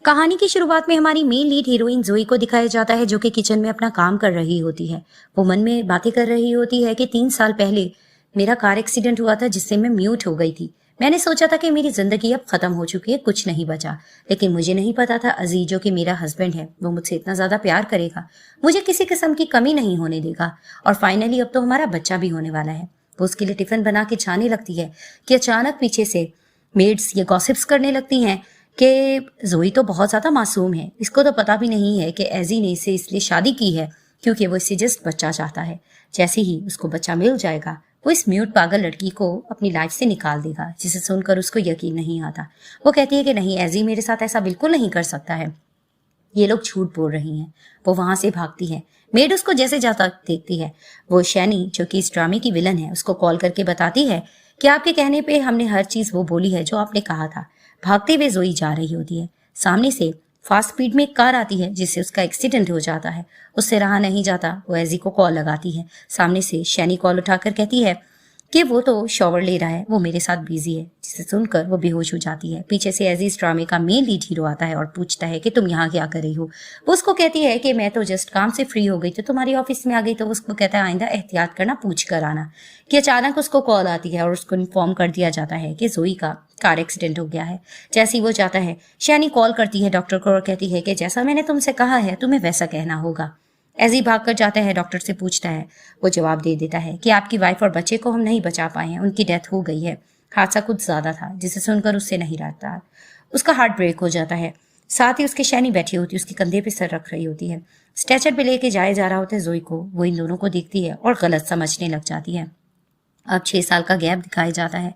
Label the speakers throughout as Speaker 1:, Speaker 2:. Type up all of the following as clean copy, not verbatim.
Speaker 1: कहानी की शुरुआत में हमारी मेन लीड हीरोइन जोई को दिखाया जाता है जो कि किचन में अपना काम कर रही होती है। वो मन में बातें कर रही होती है कि 3 साल पहले मेरा कार एक्सीडेंट हुआ था जिससे मैं म्यूट हो गई थी। मैंने सोचा था कि मेरी जिंदगी अब खत्म हो चुकी है, कुछ नहीं बचा। लेकिन मुझे नहीं पता था अजीज जो कि मेरा हस्बैंड है वो मुझसे इतना ज्यादा प्यार करेगा, मुझे किसी किस्म की कमी नहीं होने देगा और फाइनली अब तो हमारा बच्चा भी होने वाला है। वो उसके लिए टिफिन बना के जाने लगती है कि अचानक पीछे से मेड्स ये गॉसिप्स करने लगती हैं कि जोई तो बहुत ज्यादा मासूम है, इसको तो पता भी नहीं है कि एजी ने इसे इसलिए शादी की है क्योंकि वो इससे जस्ट बच्चा चाहता है। जैसे ही उसको बच्चा मिल जाएगा वो इस म्यूट पागल लड़की को अपनी लाइफ से निकाल देगा, जिसे सुनकर उसको यकीन नहीं आता। वो कहती है कि नहीं, एजी मेरे साथ ऐसा बिल्कुल नहीं कर सकता है, ये लोग झूठ बोल रही हैं। वो वहां से भागती है। मेड उसको जैसे जाता देखती है। वो शैनी जो कि इस ड्रामे की विलन है उसको कॉल करके बताती है कि आपके कहने पे हमने हर चीज वो बोली है जो आपने कहा था। भागते हुए जोई जा रही होती है। सामने से फास्ट स्पीड में एक कार आती है जिससे उसका एक्सीडेंट हो जाता है। उससे रहा नहीं जाता, वो एजी को कॉल लगाती है। सामने से शैनी कॉल उठाकर कहती है कि वो तो शॉवर ले रहा है, वो मेरे साथ बिजी है, जिसे सुनकर वो बेहोश हो जाती है। पीछे से एजी इस ड्रामे का मेन लीड हीरो आता है और पूछता है कि तुम यहाँ क्या कर रही हो। वो उसको कहती है कि मैं तो जस्ट काम से फ्री हो गई तो तुम्हारी ऑफिस में आ गई। तो उसको कहता है आइंदा एहतियात करना, पूछ कर आना। कि अचानक उसको कॉल आती है और उसको इन्फॉर्म कर दिया जाता है कि जोई का कार एक्सीडेंट हो गया है। जैसे ही वो जाता है शैनी कॉल करती है डॉक्टर को और कहती है कि जैसा मैंने तुमसे कहा है तुम्हें वैसा कहना होगा। एजी भागकर जाता है, डॉक्टर से पूछता है। वो जवाब दे देता है कि आपकी वाइफ और बच्चे को हम नहीं बचा पाए हैं, उनकी डेथ हो गई है, हादसा कुछ ज्यादा था। जिसे सुनकर उससे नहीं रहता, उसका हार्ट ब्रेक हो जाता है। साथ ही उसकी शैनी बैठी होती है, उसके कंधे पे सर रख रही होती है। स्ट्रेचर पे लेके जाया जा रहा होता है जोई को। वो इन दोनों को देखती है और गलत समझने लग जाती है। अब 6 साल का गैप दिखाया जाता है।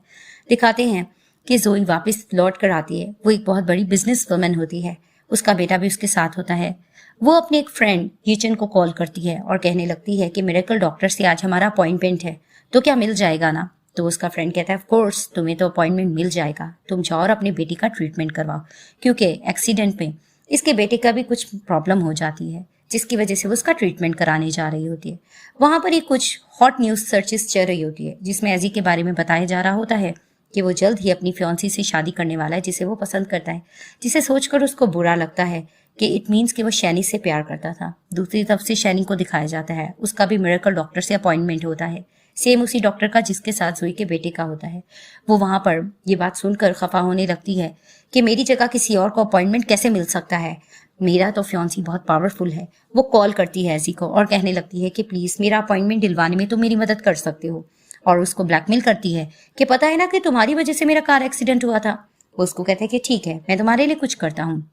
Speaker 1: दिखाते हैं कि जोई वापस लौट कर आती है। वो एक बहुत बड़ी बिजनेस वुमन होती है, उसका बेटा भी उसके साथ होता है। वो अपने एक फ्रेंड हीचन को कॉल करती है और कहने लगती है कि मिरेकल डॉक्टर से आज हमारा अपॉइंटमेंट है, तो क्या मिल जाएगा ना। तो उसका फ्रेंड कहता है ऑफ कोर्स तुम्हें तो अपॉइंटमेंट मिल जाएगा, तुम जाओ और अपनी बेटी का ट्रीटमेंट करवाओ, क्योंकि एक्सीडेंट में इसके बेटे का भी कुछ प्रॉब्लम हो जाती है जिसकी वजह से वो उसका ट्रीटमेंट कराने जा रही होती है। वहां पर ही कुछ हॉट न्यूज सर्चेस चल रही होती है जिसमें एजी के बारे में बताया जा रहा होता है कि वो जल्द ही अपनी फियांसी से शादी करने वाला है जिसे वो पसंद करता है। जिसे सोचकर उसको बुरा लगता है कि इट मीन्स कि वो शैनी से प्यार करता था। दूसरी तरफ से शैनी को दिखाया जाता है उसका भी मिरेकल डॉक्टर से अपॉइंटमेंट होता है, सेम उसी डॉक्टर का जिसके साथ जोई के बेटे का होता है। वो वहां पर ये बात सुनकर खफा होने लगती है कि मेरी जगह किसी और को अपॉइंटमेंट कैसे मिल सकता है, मेरा तो फियांसी बहुत पावरफुल है। वो कॉल करती है एजी को और कहने लगती है कि प्लीज मेरा अपॉइंटमेंट दिलवाने में तुम मेरी मदद कर सकते हो, और उसको ब्लैकमेल करती है कि पता है ना कि तुम्हारी वजह से मेरा कार एक्सीडेंट हुआ था। वो उसको कहता है कि ठीक है मैं तुम्हारे लिए कुछ करता हूँ।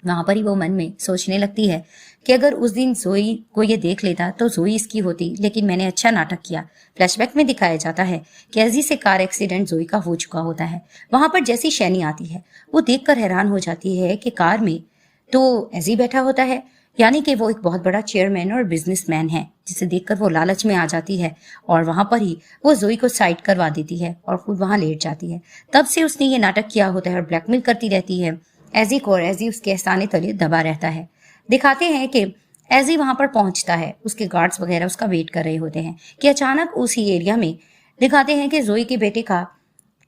Speaker 1: वहां पर ही वो मन में सोचने लगती है कि अगर उस दिन जोई को ये देख लेता तो जोई इसकी होती, लेकिन मैंने अच्छा नाटक किया। फ्लैशबैक में दिखाया जाता है कि एजी से कार एक्सीडेंट जोई का हो चुका होता है। वहां पर जैसी शैनी आती है वो देखकर हैरान हो जाती है कि कार में तो एजी बैठा होता है, यानी कि वो एक बहुत बड़ा चेयरमैन और बिजनेसमैन है। जिसे देखकर वो लालच में आ जाती है और वहां पर ही वो जोई को साइड करवा देती है और खुद वहां लेट जाती है। तब से उसने ये नाटक किया होता है और ब्लैकमेल करती रहती है एजी को, और एजी उसके एहसाने तले दबा रहता है। दिखाते हैं कि एजी वहां पर पहुंचता है, उसके गार्ड्स वगैरह उसका वेट कर रहे होते हैं कि अचानक उसी एरिया में दिखाते हैं कि जोई के बेटे का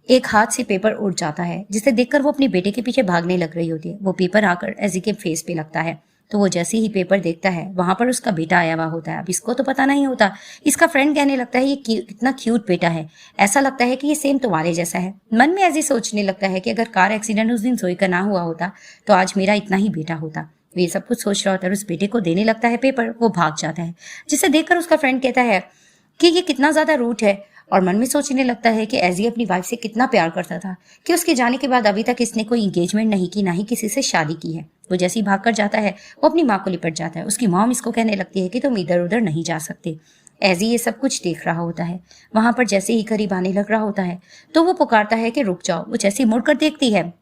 Speaker 1: एक हाथ से पेपर उड़ जाता है, जिसे देखकर वो अपने बेटे के पीछे भागने लग रही होती है। वो पेपर आकर एजी के फेस पे लगता है तो वो जैसे ही पेपर देखता है वहां पर उसका बेटा आया हुआ होता है। अब इसको तो पता नहीं होता, इसका फ्रेंड कहने लगता है ये कितना क्यूट बेटा है, ऐसा लगता है कि ये सेम तुम्हारे जैसा है। मन में ऐसे सोचने लगता है कि अगर कार एक्सीडेंट उस दिन जोई का ना हुआ होता तो आज मेरा इतना ही बेटा होता। ये सब कुछ सोच रहा होता है, उस बेटे को देने लगता है पेपर, वो भाग जाता है। जिसे देखकर उसका फ्रेंड कहता है कि ये कितना ज्यादा रूट है, और मन में सोचने लगता है कि एजी अपनी वाइफ से कितना प्यार करता था कि उसके जाने के बाद अभी तक इसने कोई एंगेजमेंट नहीं की, ना ही किसी से शादी की है। वो जैसे ही भागकर जाता है वो अपनी माँ को लिपट जाता है। उसकी मॉम इसको कहने लगती है कि तुम इधर उधर नहीं जा सकते। एजी ये सब कुछ देख रहा होता है। वहां पर जैसे ही करीब आने लग रहा होता है तो वो पुकारता है कि रुक जाओ। वो जैसे ही मुड़कर देखती है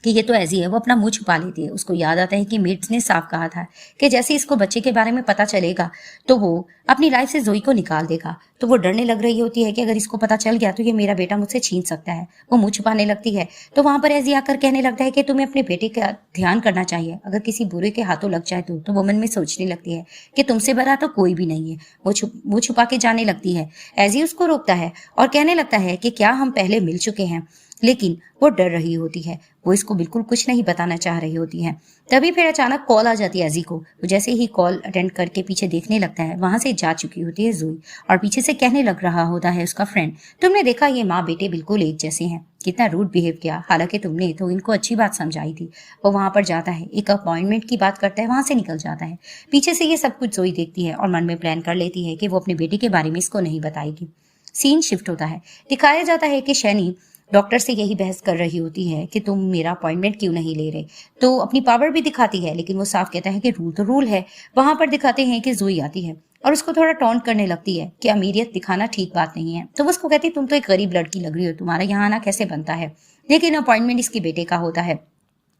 Speaker 1: कि ये तो ऐसी है, वो अपना मुंह छुपा लेती है। उसको याद आता है कि मेड्स ने साफ कहा था कि जैसे इसको बच्चे के बारे में पता चलेगा तो वो अपनी लाइफ से जोई को निकाल देगा। तो वो डरने लग रही होती है कि अगर इसको पता चल गया तो ये मेरा बेटा मुझसे छीन सकता है। वो मुंह छुपाने लगती है तो वहां पर ऐसी आकर कहने लगता है कि तुम्हें अपने बेटे का ध्यान करना चाहिए, अगर किसी बुरे के हाथों लग जाए तो वो मन में सोचने लगती है कि तुमसे बड़ा तो कोई भी नहीं है। वो मुंह छुपा के जाने लगती है। ऐसी उसको रोकता है और कहने लगता है कि क्या हम पहले मिल चुके हैं। लेकिन वो डर रही होती है, वो इसको बिल्कुल कुछ नहीं बताना चाह रही होती है। तभी फिर अचानक कॉल आ जाती है एजी को। वो जैसे ही कॉल अटेंड करके पीछे देखने लगता है, वहां से जा चुकी होती है जोई और पीछे से कहने लग रहा होता है उसका फ्रेंड, तुमने देखा ये माँ बेटे बिल्कुल एक जैसे हैं, कितना रूड बिहेव किया, हालांकि तुमने तो इनको अच्छी बात समझाई थी। वो वहां पर जाता है, एक अपॉइंटमेंट की बात करता है, वहां से निकल जाता है। पीछे से ये सब कुछ जोई देखती है और मन में प्लान कर लेती है कि वो अपने बेटे के बारे में इसको नहीं बताएगी। सीन शिफ्ट होता है, दिखाया जाता है कि शैनी डॉक्टर से यही बहस कर रही होती है कि तुम मेरा अपॉइंटमेंट क्यों नहीं ले रहे। तो अपनी पावर भी दिखाती है, लेकिन वो साफ कहता है कि रूल तो रूल है। वहां पर दिखाते हैं कि जोई आती है और उसको थोड़ा टॉन्ट करने लगती है कि अमीरियत दिखाना ठीक बात नहीं है। तो वो उसको कहती है तुम तो एक गरीब लड़की लग रही हो, तुम्हारा यहाँ आना कैसे बनता है। लेकिन अपॉइंटमेंट इसके बेटे का होता है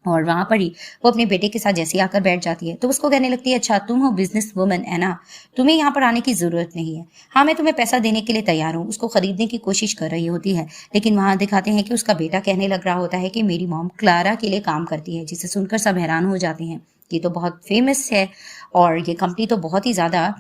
Speaker 1: और वहां पर ही वो अपने बेटे के साथ जैसे आकर बैठ जाती है तो उसको कहने लगती है, अच्छा तुम हो बिजनेस वुमन है ना, तुम्हें यहाँ पर आने की जरूरत नहीं है। हाँ मैं तुम्हें पैसा देने के लिए तैयार हूँ। उसको खरीदने की कोशिश कर रही होती है, लेकिन वहां दिखाते हैं कि उसका बेटा कहने लग रहा होता है कि मेरी मॉम क्लारा के लिए काम करती है, जिसे सुनकर सब हैरान हो जाते हैं। ये तो बहुत फेमस है और ये कंपनी तो बहुत ही ज्यादा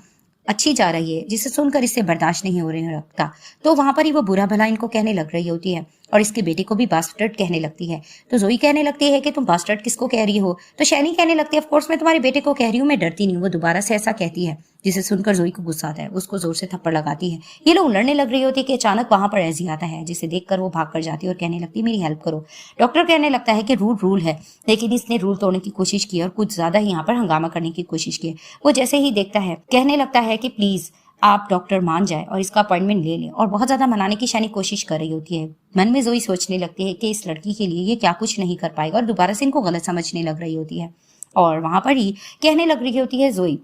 Speaker 1: अच्छी जा रही है, जिसे सुनकर इससे बर्दाश्त नहीं हो रही लगता। तो वहां पर ही वो बुरा भला इनको कहने लग रही होती है और इसके बेटे को भी बास्टर्ड कहने लगती है। तो जोई कहने लगती है कि तुम बास्टर्ड किसको कह रही हो। तो शैनी कहने लगती है, ऑफ कोर्स मैं तुम्हारे बेटे को कह रही हूँ, मैं डरती नहीं हूँ। वो दोबारा से ऐसा कहती है, जिसे सुनकर जोई को गुस्सा आता है, उसको जोर से थप्पड़ लगाती है। ये लोग लड़ने लग रही होती है कि अचानक वहां पर एजी आता है, जिसे देखकर वो भाग कर जाती है और कहने लगती है मेरी हेल्प करो। डॉक्टर कहने लगता है कि रूल रूल है, लेकिन इसने रूल तोड़ने की कोशिश की और कुछ ज्यादा ही यहाँ पर हंगामा करने की कोशिश की। वो जैसे ही देखता है कहने लगता है कि प्लीज आप डॉक्टर मान जाए और इसका अपॉइंटमेंट ले लें, और बहुत ज्यादा मनाने की शैनी कोशिश कर रही होती है। मन में जोई सोचने लगती है कि इस लड़की के लिए ये क्या कुछ नहीं कर पाएगा और दोबारा से इनको गलत समझने लग रही होती है। और वहां पर ही कहने लग रही होती है जोई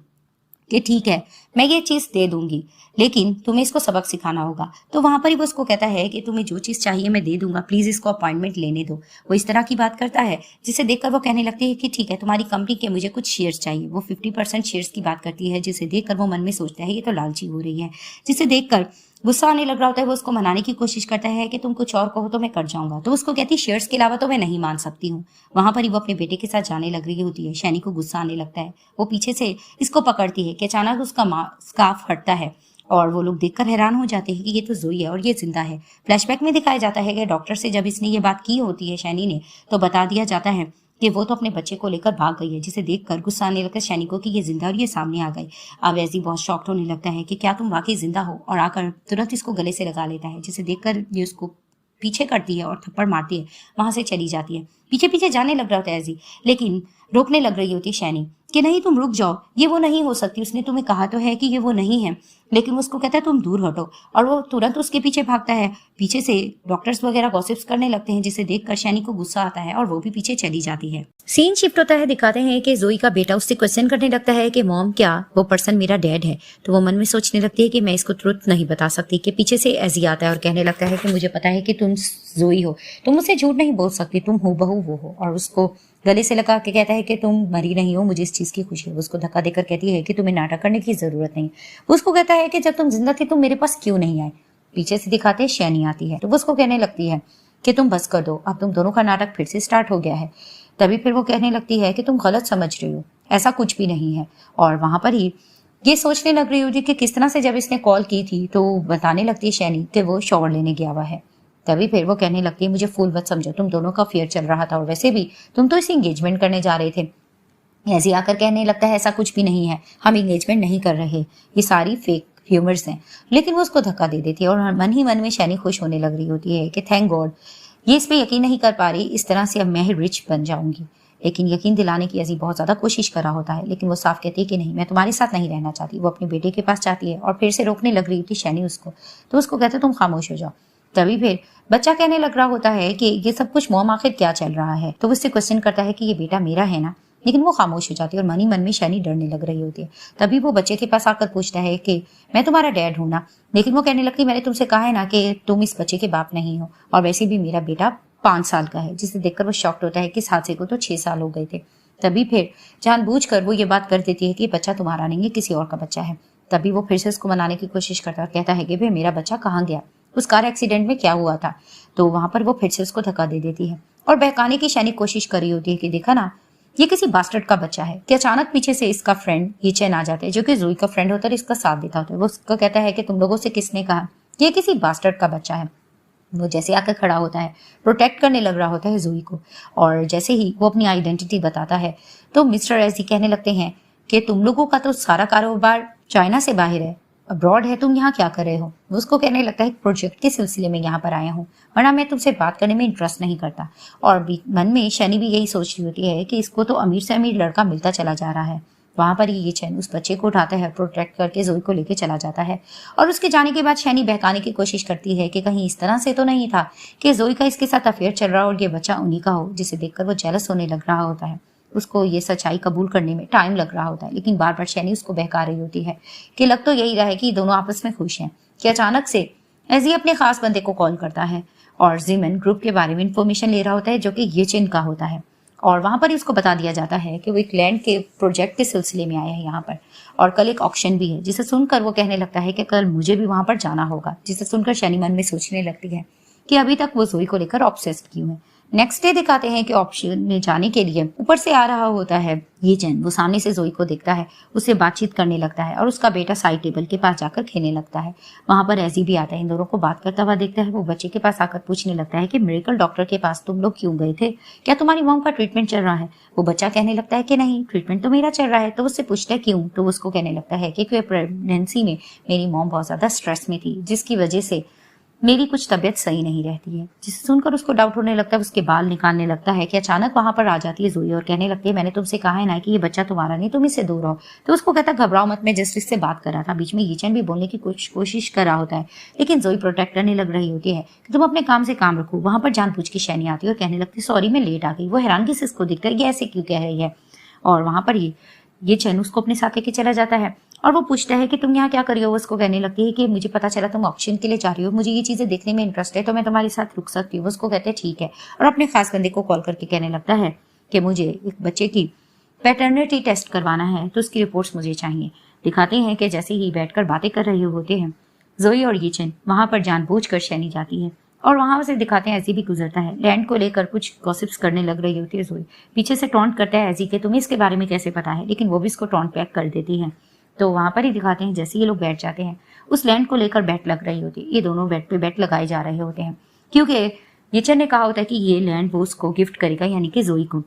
Speaker 1: कि ठीक है मैं ये चीज दे दूंगी, लेकिन तुम्हें इसको सबक सिखाना होगा। तो वहां पर ही वो उसको कहता है कि तुम्हें जो चीज चाहिए मैं दे दूंगा, प्लीज इसको अपॉइंटमेंट लेने दो। वो इस तरह की बात करता है जिसे देखकर वो कहने लगती है कि ठीक है तुम्हारी कंपनी के मुझे कुछ शेयर्स चाहिए। वो 50% शेयर्स की बात करती है, जिसे देखकर वो मन में सोचता है ये तो लालची हो रही है। जिसे देखकर गुस्सा आने लग रहा होता है। वो उसको मनाने की कोशिश करता है कि तुम कुछ और कहो तो मैं कर जाऊंगा। तो उसको कहती है शेयर्स के अलावा तो मैं नहीं मान सकती हूँ। वहां पर ही वो अपने बेटे के साथ जाने लग रही होती है। शैनी को गुस्सा आने लगता है, वो पीछे से इसको पकड़ती है कि अचानक उसका स्कार्फ हटता है और वो लोग देखकर हैरान हो जाते हैं कि ये तो जोई है और ये जिंदा है। फ्लैशबैक में दिखाया जाता है कि डॉक्टर से जब इसने ये बात की होती है शैनी ने, तो बता दिया जाता है कि वो तो अपने बच्चे को लेकर भाग गई है। जिसे देखकर गुस्सा आने लगता है शैनी को कि ये जिंदा और ये सामने आ गई। अब ऐसी बहुत शॉक्ड होने लगता है कि क्या तुम वाकई जिंदा हो, और आकर तुरंत इसको गले से लगा लेता है। जिसे देखकर ये उसको पीछे करती है और थप्पड़ मारती है, वहां से चली जाती है। पीछे पीछे जाने लग रहा होता है ऐसी, लेकिन रोकने लग रही होती है शैनी कि नहीं तुम रुक जाओ, ये वो नहीं हो सकती, उसने तुम्हें कहा तो है कि ये वो नहीं है। लेकिन वो उसको कहता है तुम दूर हटो, और वो तुरंत उसके पीछे भागता है। पीछे से डॉक्टर्स वगैरह गॉसिप्स करने लगते हैं, जिसे देखकर शैनी को गुस्सा आता है और वो भी पीछे चली जाती है। सीन शिफ्ट होता है, दिखाते हैं कि जोई का बेटा उससे क्वेश्चन करने लगता है कि मॉम क्या वो पर्सन मेरा डैड है। तो वो मन में सोचने लगती है कि मैं इसको ट्रुथ नहीं बता सकती। कि पीछे से एजी आता है और कहने लगता है कि मुझे पता है कि तुम जोई हो, तुम मुझसे झूठ नहीं बोल सकती, तुम हो बहू वो हो। और उसको गले से लगा के कहता है कि तुम मरी नहीं हो, मुझे इस चीज की खुशी है। उसको धक्का देकर कहती है कि तुम्हें नाटक करने की जरूरत नहीं। उसको कहता है कि जब तुम जिंदा थी तुम मेरे पास क्यों नहीं आए। पीछे से दिखाते हैं शैनी आती है, तो वो उसको कहने लगती है कि तुम बस कर दो, अब तुम दोनों का नाटक फिर से स्टार्ट हो गया है। तभी फिर वो कहने लगती है कि तुम गलत समझ रही हो, ऐसा कुछ भी नहीं है। और वहां पर ही ये सोचने लग रही होती कि किस तरह से जब इसने कॉल की थी तो बताने लगती है शैनी कि वो शॉवर लेने गया हुआ है। तभी फिर वो कहने लगती है मुझे फूल मत समझो, तुम दोनों का अफेयर चल रहा था और वैसे भी तुम तो इसे एंगेजमेंट करने जा रहे थे। ऐसे आकर कहने लगता है ऐसा कुछ भी नहीं है, हम एंगेजमेंट नहीं कर रहे, ये सारी फेक ह्यूमर्स हैं। लेकिन वो उसको धक्का दे देती है और मन ही मन में शैनी खुश होने लग रही होती है कि थैंक गॉड, ये इस पे यकीन नहीं कर पा रही, इस तरह से अब मैं ही रिच बन जाऊंगी। लेकिन यकीन दिलाने की ऐसी बहुत ज्यादा कोशिश कर रहा होता है, लेकिन वो साफ कहती है कि नहीं मैं तुम्हारे साथ नहीं रहना चाहती। वो अपने बेटे के पास जाती है और फिर से रोकने लग रही होती शैनी उसको। तो उसको कहते तुम खामोश हो जाओ। तभी फिर बच्चा कहने लग रहा होता है कि ये सब कुछ मॉम आखिर क्या चल रहा है। तो वो उससे क्वेश्चन करता है कि ये बेटा मेरा है ना, लेकिन वो खामोश हो जाती है और मन ही मन में शैनी डरने लग रही होती है। तभी वो बच्चे के पास आकर पूछता है कि मैं तुम्हारा डैड हूं ना। लेकिन वो कहने लगती मैंने तुमसे कहा है ना कि तुम इस बच्चे के बाप नहीं हो, और वैसे भी मेरा बेटा 5 साल का है। जिसे देखकर वो शॉक्ड होता है कि इस हादसे को तो 6 साल हो गए थे। तभी फिर जानबूझकर वो ये बात कर देती है कि बच्चा तुम्हारा नहीं है, किसी और का बच्चा है। तभी वो फिर से उसको मनाने की कोशिश करता है और कहता है कि भाई मेरा बच्चा कहाँ गया, उस कार एक्सीडेंट में क्या हुआ था। तो वहां पर वो फिर से उसको धक्का दे देती है और बहकाने की शैनी कोशिश कर रही होती है कि देखा ना ये किसी बास्टर्ड का बच्चा है। कि अचानक पीछे से इसका फ्रेंड हीचेन आ जाते हैं, जो कि जोई का फ्रेंड होता है, इसका साथ देता होता है। वो उसको कहता है कि तुम लोगों से किसने कहा ये किसी बास्टर्ड का बच्चा है। वो जैसे आकर खड़ा होता है, प्रोटेक्ट करने लग रहा होता है जोई को, और जैसे ही वो अपनी आइडेंटिटी बताता है तो मिस्टर एजी कहने लगते हैं कि तुम लोगों का तो सारा कारोबार चाइना से बाहर है, अब्रॉड है, तुम यहाँ क्या कर रहे हो। वो उसको कहने लगता है प्रोजेक्ट के सिलसिले में यहाँ पर आया हूँ, वरना मैं तुमसे बात करने में इंटरेस्ट नहीं करता। और मन में शनी भी यही सोच रही होती है कि इसको तो अमीर से अमीर लड़का मिलता चला जा रहा है। वहां पर ही ये चैन उस बच्चे को उठाता है, प्रोटेक्ट करके जोई को लेके चला जाता है। और उसके जाने के बाद शैनी बहकाने की कोशिश करती है कि कहीं इस तरह से तो नहीं था कि जोई का इसके साथ अफेयर चल रहा हो और ये बच्चा उन्हीं का हो, जिसे देखकर वो जेलस होने लग रहा होता है। उसको ये सच्चाई कबूल करने में टाइम लग रहा होता है, लेकिन बार बार शैनी उसको बहका रही होती है कि लग तो यही रहा है कि दोनों आपस में खुश हैं कि अचानक से एजी अपने खास बंदे को कॉल करता है और जिमन ग्रुप के बारे में इंफॉर्मेशन ले रहा होता है जो कि ये चिन का होता है। और वहां पर ही उसको बता दिया जाता है कि वो एक लैंड के प्रोजेक्ट के सिलसिले में आया है यहाँ पर, और कल एक ऑक्शन भी है। जिसे सुनकर वो कहने लगता है कि कल मुझे भी वहां पर जाना होगा। जिसे सुनकर शैनी मन में सोचने लगती है कि अभी तक वो जोई को लेकर ऑब्सेस्ड क्यों है। नेक्स्ट डे दिखाते हैं कि ऑप्शन में जाने के लिए ऊपर से आ रहा होता है ये चैन। वो सामने से जोई को देखता है, उससे बातचीत करने लगता है और उसका बेटा साइड टेबल के पास जाकर खेलने लगता है। वहां पर एजी भी आता है, इन दोनों को बात करता हुआ देखता है। वो बच्चे के पास आकर पूछने लगता है कि मिरेकल डॉक्टर के पास तुम लोग क्यों गए थे, क्या तुम्हारी मॉम का ट्रीटमेंट चल रहा है। वो बच्चा कहने लगता है कि नहीं, ट्रीटमेंट तो मेरा चल रहा है। तो उससे पूछता है क्यों, तो उसको कहने लगता है कि प्रेगनेंसी में मेरी मॉम बहुत ज्यादा स्ट्रेस में थी, जिसकी वजह से मेरी कुछ तबीयत सही नहीं रहती है। जिसे सुनकर उसको डाउट होने लगता है, उसके बाल निकालने लगता है कि अचानक वहां पर आ जाती है जोई और कहने लगती है मैंने तुमसे कहा है ना कि ये बच्चा तुम्हारा नहीं, तुम इससे दूर रहो। तो उसको कहता है घबराओ मत, मैं जस्टिस से बात कर रहा था। बीच में यीचन भी बोलने की कुछ कोशिश कर रहा होता है, लेकिन जोई प्रोटेक्ट करने लग रही होती है कि तुम अपने काम से काम रखो। वहां पर जानबूझ के शैनी आती है और कहने लगती है सॉरी मैं लेट आ गई। वो हैरानगी से इसको दिखता है ये ऐसे क्यों कह रही है। और वहां पर ये चैन उसको अपने साथ लेके चला जाता है और वो पूछता है कि तुम यहाँ क्या कर रही हो। उसको कहने लगती है कि मुझे पता चला तुम ऑक्शन के लिए जा रही हो, मुझे ये चीजें देखने में इंटरेस्ट है, तो मैं तुम्हारे साथ रुक सकती हूँ। उसको कहते हैं ठीक है, और अपने खास बंदे को कॉल करके कहने लगता है कि मुझे एक बच्चे की पैटर्निटी टेस्ट करवाना है, तो उसकी रिपोर्ट्स मुझे चाहिए। दिखाते हैं कि जैसे ही बैठकर बातें कर रहे होते हैं जोई और यीचन, वहां पर जानबूझकर शैनी जाती है और वहां से दिखाते हैं एजी भी गुजरता है। लैंड को लेकर कुछ गॉसिप्स करने लग रही होती है जोई। पीछे से टॉन्ट करता है एजी के तुम्हें इसके बारे में कैसे पता है, लेकिन वो भी इसको टॉन्ट बैक कर देती है। तो वहां पर ही दिखाते हैं जैसे ये लोग बैठ जाते हैं, उस लैंड को लेकर बैट लग रही होती है। ये दोनों बैट पे बैट लगाए जा रहे होते हैं क्योंकि यीचन ने कहा होता है कि ये लैंड वो उसको गिफ्ट करेगा, यानी कि जोई को।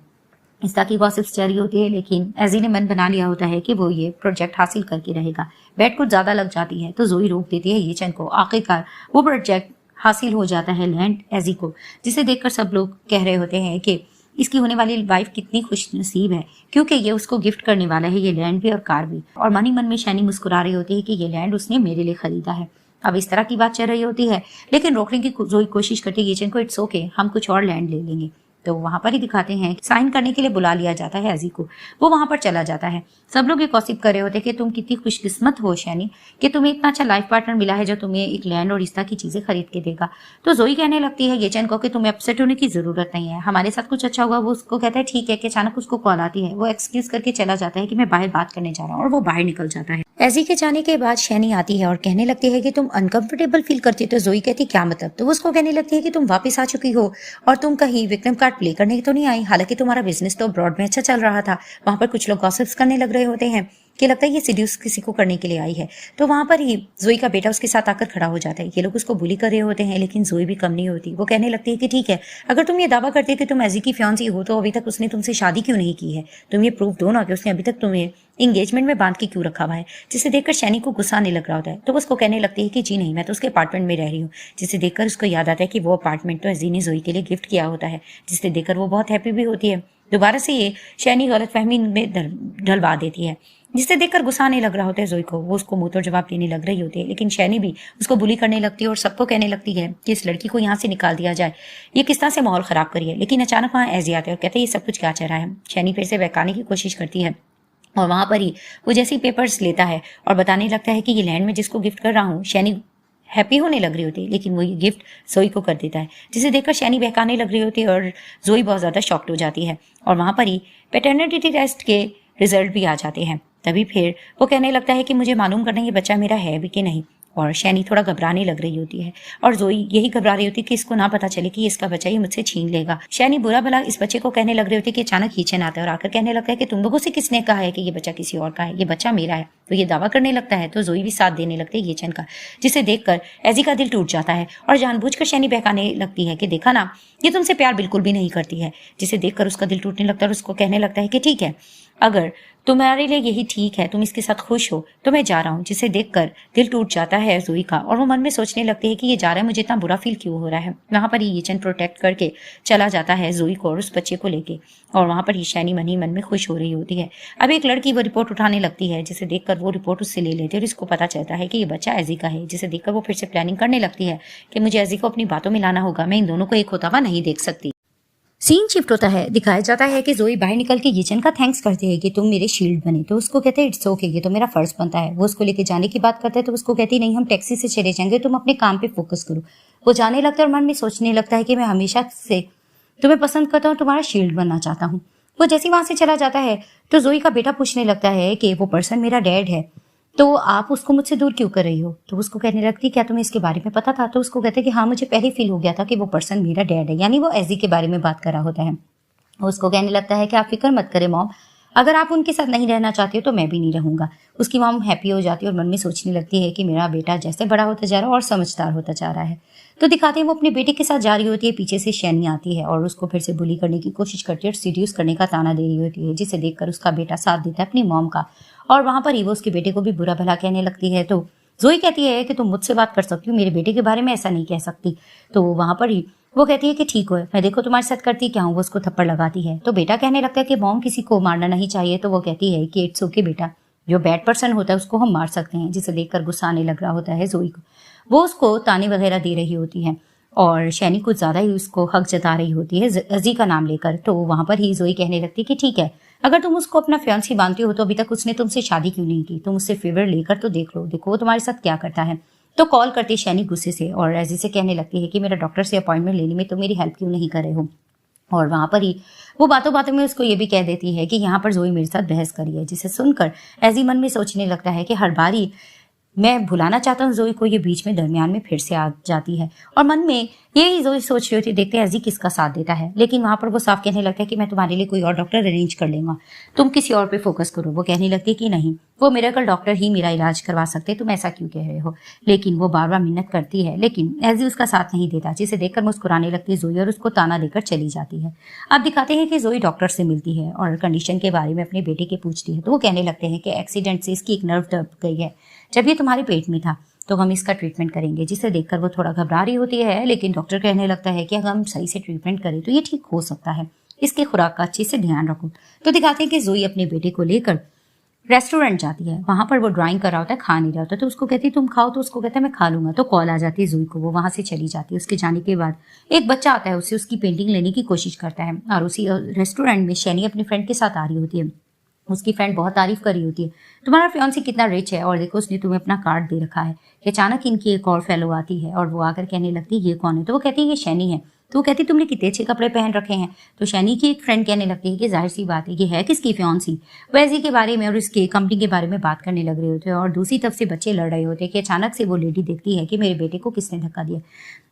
Speaker 1: इस तरह की गॉसिप्स जारी होती है, लेकिन एजी ने मन बना लिया होता है कि वो ये प्रोजेक्ट हासिल करके रहेगा। बैट कुछ ज्यादा लग जाती है तो जोई रोक देती है यीचन को। आखिरकार वो प्रोजेक्ट हासिल हो जाता है लैंड एजी को, जिसे देखकर सब लोग कह रहे होते हैं कि इसकी होने वाली वाइफ कितनी खुश नसीब है, क्योंकि ये उसको गिफ्ट करने वाला है, ये लैंड भी और कार भी। और मन ही मन में शैनी मुस्कुरा रही होती है कि ये लैंड उसने मेरे लिए खरीदा है। अब इस तरह की बात चल रही होती है, लेकिन रोकने की जोई कोशिश करती है यीचन को, इट्स ओके, हम कुछ और लैंड ले लेंगे। तो वहां पर ही दिखाते हैं साइन करने के लिए बुला लिया जाता है एजी को। वो वहां पर चला जाता है। सब लोग ये गॉसिप कर रहे होते हैं कि तुम कितनी खुशकिस्मत हो शैनी कि तुम्हें इतना अच्छा लाइफ पार्टनर मिला है जो तुम्हें एक लैंड और इस तरह की चीजें खरीद के देगा। तो जोई कहने लगती है यीचन को कि तुम्हें अपसेट होने की जरूरत नहीं है, हमारे साथ कुछ अच्छा हुआ। वो उसको कहता है ठीक है, कि अचानक उसको कॉल आती है। वो एक्सक्यूज करके चला जाता है कि मैं बाहर बात करने जा रहा हूँ, और वो बाहर निकल जाता है। एजी के जाने के बाद शैनी आती है और कहने लगती है कि तुम अनकंफर्टेबल फील करती हो। तो जोई कहती क्या मतलब। तो वो उसको कहने लगती है कि तुम वापस आ चुकी हो और तुम कहीं विक्टिम कार्ड प्ले करने तो नहीं आई, हालांकि तुम्हारा बिजनेस तो अब्रॉड में अच्छा चल रहा था। वहां पर कुछ लोग गॉसिप्स करने लग रहे होते हैं कि लगता है ये सीड्यूस किसी को करने के लिए आई है। तो वहां पर ही जोई का बेटा उसके साथ आकर खड़ा हो जाता है। ये लोग उसको बुली कर रहे होते हैं, लेकिन जोई भी कम नहीं होती। वो कहने लगती है कि ठीक है, अगर तुम ये दावा करते कि तुम एजी की फियांसी हो तो अभी तक उसने तुमसे शादी क्यों नहीं की है। तुम ये प्रूफ दो ना कि उसने अभी तक तुम्हें एंगेजमेंट में बांध के क्यों रखा हुआ है। जिसे देखकर शैनी को गुस्सा आने लग रहा होता है। तो उसको कहने लगती है कि जी नहीं, मैं तो उसके अपार्टमेंट में रह रही हूँ। जिसे देखकर उसको याद आता है कि वो अपार्टमेंट तो एजी ने जोई के लिए गिफ्ट किया होता है, जिसे देखकर वो बहुत हैप्पी भी होती है। दोबारा से ये शैनी गलतफहमी में ढलवा देती है, जिससे देखकर गुस्सा आने लग रहा होता है जोई को। वो उसको मुंह तोड़ जवाब देने लग रही होती है, लेकिन शैनी भी उसको बुली करने लगती है और सबको कहने लगती है कि इस लड़की को यहाँ से निकाल दिया जाए, ये किस तरह से माहौल खराब करिए। लेकिन अचानक वहाँ एजी आते हैं और कहते हैं ये सब कुछ क्या चल रहा है। शैनी फिर से बहकाने की कोशिश करती है और वहां पर ही वो जैसे ही पेपर्स लेता है और बताने लगता है कि ये लैंड में जिसको गिफ्ट कर रहा हूँ, शैनी हैप्पी होने लग रही होती है, लेकिन वो ये गिफ्ट जोई को कर देता है। जिसे देखकर शैनी बहकाने लग रही होती है और जोई बहुत ज्यादा शॉक्ड हो जाती है। और वहां पर ही पैटर्निटी टेस्ट के रिजल्ट भी आ जाते हैं। तभी फिर वो कहने लगता है कि मुझे मालूम करना ये बच्चा मेरा है भी कि नहीं। और शैनी थोड़ा घबराने लग रही होती है और जोई यही घबरा रही होती है कि इसको ना पता चले कि इसका बच्चा ये मुझसे छीन लेगा। शैनी बुरा भला इस बच्चे को कहने लग रही होती है कि अचानक किचन आता है और आकर कहने लगता है कि तुम लोगों से किसने कहा है कि ये बच्चा किसी और का है, ये बच्चा मेरा है। तो ये दावा करने लगता है तो जोई भी साथ देने लगती है किचन का, जिसे देखकर एजी का दिल टूट जाता है और जानबूझकर शैनी बहकाने लगती है कि देखा ना, ये तुमसे प्यार बिल्कुल भी नहीं करती है। जिसे देखकर उसका दिल टूटने लगता है और उसको कहने लगता है कि ठीक है, अगर तुम्हारे लिए यही ठीक है, तुम इसके साथ खुश हो तो मैं जा रहा हूँ। जिसे देखकर दिल टूट जाता है जोई का और वो मन में सोचने लगती है कि ये जा रहा है, मुझे इतना बुरा फील क्यों हो रहा है। वहां पर ही येचन प्रोटेक्ट करके चला जाता है जोई को और उस बच्चे को लेके, और वहां पर ही शैनी मन ही मन में खुश हो रही होती है। अब एक लड़की वो रिपोर्ट उठाने लगती है, जिसे देखकर वो रिपोर्ट उससे ले लेती है और इसको पता चलता है कि ये बच्चा एजी का है। जिसे देखकर वो फिर से प्लानिंग करने लगती है कि मुझे एजी को अपनी बातों में लाना होगा, मैं इन दोनों को एक होता हुआ नहीं देख सकती। सीन शिफ्ट होता है, दिखाया जाता है कि जोई बाहर निकल के येचन का थैंक्स करती है कि तुम मेरे शील्ड बने। तो उसको कहते हैं इट्स ओके, ये तो मेरा फर्ज बनता है। वो उसको लेके जाने की बात करते हैं तो उसको कहती नहीं, हम टैक्सी से चले जाएंगे, तुम अपने काम पे फोकस करो। वो जाने लगता है और मन में सोचने लगता है कि मैं हमेशा से तुम्हें पसंद करता हूँ, तुम्हारा शील्ड बनना चाहता हूँ। वो जैसे वहां से चला जाता है तो जोई का बेटा पूछने लगता है कि वो पर्सन मेरा डैड है, तो आप उसको मुझसे दूर क्यों कर रही हो। तो उसको कहने लगती क्या तुम्हें इसके बारे में पता था। तो उसको कहते कि हाँ, मुझे पहले फील हो गया था कि वो पर्सन मेरा डैड है, यानी वो एजी के बारे में बात कर रहा होता है। उसको कहने लगता है कि आप फिक्र मत करें मॉम, अगर आप उनके साथ नहीं रहना चाहती हो तो मैं भी नहीं रहूंगा। उसकी मॉम हैप्पी हो जाती है और मन में सोचने लगती है कि मेरा बेटा जैसे बड़ा होता जा रहा है और समझदार होता जा रहा है। तो दिखाते हैं वो अपने बेटे के साथ जा रही होती है, पीछे से शैनी आती है और उसको फिर से बुली करने की कोशिश करती है और सीड्यूस करने का ताना दे रही होती है, जिसे देखकर उसका बेटा साथ देता है अपनी मॉम का। और वहां पर ही वो उसके बेटे को भी बुरा भला कहने लगती है। तो जोई कहती है कि तुम मुझसे बात कर सकती हो, मेरे बेटे के बारे में ऐसा नहीं कह सकती। तो वहां पर ही वो कहती है कि ठीक है, मैं देखो तुम्हारे साथ करती क्या हूँ। वो उसको थप्पड़ लगाती है तो बेटा कहने लगता है कि मॉम किसी को मारना नहीं चाहिए। तो वो कहती है कि इट्स ओके बेटा, जो बैड पर्सन होता है उसको हम मार सकते हैं। जिसे देखकर गुस्सा आने लग रहा होता है जोई को। वो उसको ताने वगैरह दे रही होती है और शैनी कुछ ज्यादा ही उसको हक जता रही होती है अजी का नाम लेकर। तो वहां पर ही जोई कहने लगती है कि ठीक है, अगर तुम उसको अपना फियांसी मानती हो तो अभी तक उसने तुमसे शादी क्यों नहीं की, तुम उससे फेवर लेकर तो देख लो, देखो वो तुम्हारे साथ क्या करता है। तो कॉल करती शैनी गुस्से से और एजी से कहने लगती है कि मेरा डॉक्टर से अपॉइंटमेंट लेने में तुम मेरी हेल्प क्यों नहीं कर रहे हो। और वहां पर ही वो बातों बातों में उसको ये भी कह देती है कि यहाँ पर जोई मेरे साथ बहस करी है। जिसे सुनकर एजी मन में सोचने लगता है कि हर बारी मैं भुलाना चाहता हूँ जोई को, ये बीच में दरमियान में फिर से आ जाती है और मन में यही जोई सोच रही होती है। देखते हैं एजी किसका साथ देता है, लेकिन वहां पर वो साफ कहने लगता है कि मैं तुम्हारे लिए कोई और डॉक्टर अरेंज कर लेंगे, तुम किसी और पे फोकस करो। वो कहने लगती है कि नहीं, वो मिरेकल डॉक्टर ही मेरा इलाज करवा सकते, तुम ऐसा क्यों कह रहे हो। लेकिन वो बार बार मिन्नत करती है, लेकिन एजी उसका साथ नहीं देता। जिसे देखकर मुस्कुराने लगती है जोई और उसको ताना देकर चली जाती है। अब दिखाते हैं कि जोई डॉक्टर से मिलती है और कंडीशन के बारे में अपने बेटे के पूछती है। तो वो कहने लगते हैं कि एक्सीडेंट से इसकी एक नर्व दब गई है, जब ये तुम्हारे पेट में था तो हम इसका ट्रीटमेंट करेंगे। जिसे देखकर वो थोड़ा घबरा रही होती है, लेकिन डॉक्टर कहने लगता है कि अगर हम सही से ट्रीटमेंट करें तो ये ठीक हो सकता है, इसकी खुराक का अच्छे से ध्यान रखो। तो दिखाते हैं कि जोई अपने बेटे को लेकर रेस्टोरेंट जाती है। वहां पर वो ड्राइंग कर रहा होता है, खा नहीं रहा होता। तो उसको कहती है तुम खाओ, तो उसको कहता है मैं खा लूंगा। तो कॉल आ जाती है जोई को, वो वहां से चली जाती है। उसके जाने के बाद एक बच्चा आता है, उससे उसकी पेंटिंग लेने की कोशिश करता है और उसी रेस्टोरेंट में शैनी अपनी फ्रेंड के साथ आ रही होती है। उसकी फ्रेंड बहुत तारीफ कर रही होती है, तुम्हारा फियांसी कितना रिच है और देखो उसने तुम्हें अपना कार्ड दे रखा है। अचानक इनकी एक और फेलो आती है और वो आकर कहने लगती है ये कौन है। तो वो कहती है ये शैनी है। तो वो कहती है तुमने कितने अच्छे कपड़े पहन रखे हैं। तो शैनी की एक फ्रेंड कहने लगती है कि जाहिर सी बात है ये है किसकी फियांसी। वैसे के बारे में और इसके कंपनी के बारे में बात करने लग रहे होते हैं और दूसरी तरफ से बच्चे लड़ रहे होते हैं कि अचानक से वो लेडी देखती है कि मेरे बेटे को किसने धक्का दिया।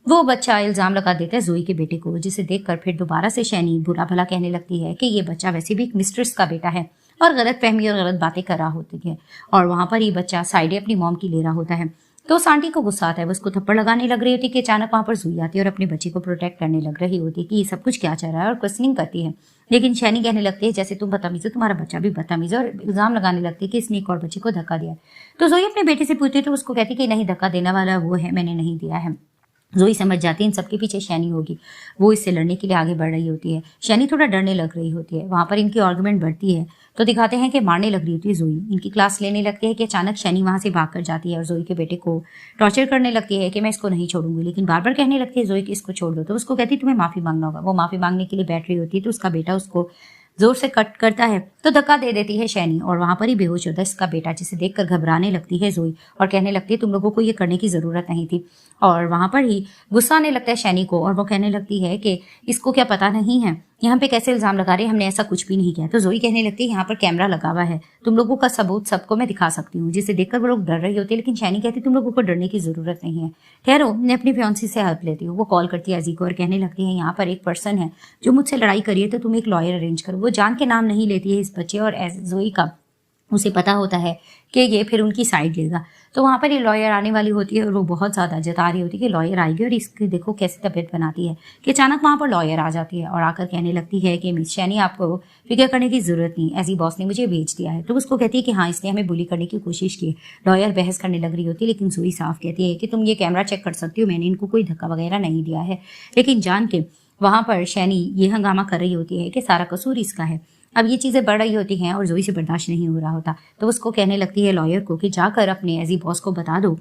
Speaker 1: वो बच्चा इल्जाम लगा देता है जोई के बेटे को, जिसे देखकर फिर दोबारा से शैनी बुरा भला कहने लगती है कि ये बच्चा वैसे भी एक मिस्ट्रेस का बेटा है और गलत फहमी और गलत बातें कर रहा होती है। और वहां पर ही बच्चा साइड अपनी मॉम की ले रहा होता है। तो उस आंटी को गुस्सा आता है, वो उसको थप्पड़ लगाने लग रही होती है कि अचानक वहां पर जोई आती है और अपने बच्चे को प्रोटेक्ट करने लग रही होती है कि ये सब कुछ क्या चल रहा है और क्वेश्चनिंग करती है। लेकिन शैनी कहने लगती है जैसे तुम बदतमीज हो, तुम्हारा बच्चा भी बदतमीज है और इल्जाम लगाने लगती है कि इसने एक और बच्चे को धक्का दिया। तो जोई अपने बेटे से पूछती है तो उसको कहती है कि नहीं, धक्का देने वाला वो है, मैंने नहीं दिया है। जोई समझ जाती है इन सबके पीछे शैनी होगी। वो इससे लड़ने के लिए आगे बढ़ रही होती है। शैनी थोड़ा डरने लग रही होती है। वहां पर इनकी आर्गुमेंट बढ़ती है तो दिखाते हैं कि मारने लग रही होती है जोई। इनकी क्लास लेने लगती है कि अचानक शैनी वहां से भाग कर जाती है और जोई के बेटे को टॉर्चर करने लगती है कि मैं इसको नहीं छोड़ूंगी। लेकिन बार बार कहने लगती है जोई कि इसको छोड़ दो। तो उसको कहती है तुम्हें माफी मांगना होगा। वो माफी मांगने के लिए बैठ रही होती है तो उसका बेटा उसको जोर से कट करता है तो धक्का दे देती है शैनी और वहां पर ही बेहोश होता है इसका बेटा, जिसे देखकर घबराने लगती है जोई और कहने लगती है तुम लोगों को ये करने की जरूरत नहीं थी। और वहां पर ही गुस्सा आने लगता है शैनी को और वो कहने लगती है कि इसको क्या पता नहीं है यहाँ पे कैसे इल्जाम लगा रहे हैं, हमने ऐसा कुछ भी नहीं किया। तो जोई कहने लगती है यहाँ पर कैमरा लगा हुआ है, तुम लोगों का सबूत सबको मैं दिखा सकती हूँ, जिसे देखकर वो लोग डर रही होती है। लेकिन शैनी कहती तुम लोगों को डरने की जरूरत नहीं है, ठहरो मैं अपनी फियांसी से हेल्प लेती हूँ। वो कॉल करती है अजी को और कहने लगती है यहाँ पर एक पर्सन है जो मुझसे लड़ाई करिए तो तुम एक लॉयर अरेंज करो। वो जान के नाम नहीं लेती है इस बच्चे और जोई का उसे पता होता है कि ये फिर उनकी साइड लेगा। तो वहां पर ये लॉयर आने वाली होती है और वो बहुत ज़्यादा जता रही होती है कि लॉयर आएगी और इसकी देखो कैसी तबीयत बनाती है कि अचानक वहां पर लॉयर आ जाती है और आकर कहने लगती है कि मिस शैनी आपको फिक्र करने की ज़रूरत नहीं, ऐसी बॉस ने मुझे भेज दिया है। तो उसको कहती है कि हाँ इसने हमें बुली करने की कोशिश की। लॉयर बहस करने लग रही होती है लेकिन जोई साफ कहती है कि तुम ये कैमरा चेक कर सकती हो, मैंने इनको कोई धक्का वगैरह नहीं दिया है। लेकिन जान के वहां पर शैनी ये हंगामा कर रही होती है कि सारा कसूर इसका है। अब ये चीज़ें बढ़ रही होती हैं और जोई से बर्दाश्त नहीं हो रहा होता। तो उसको कहने लगती है लॉयर को कि जाकर अपने एजी बॉस को बता दो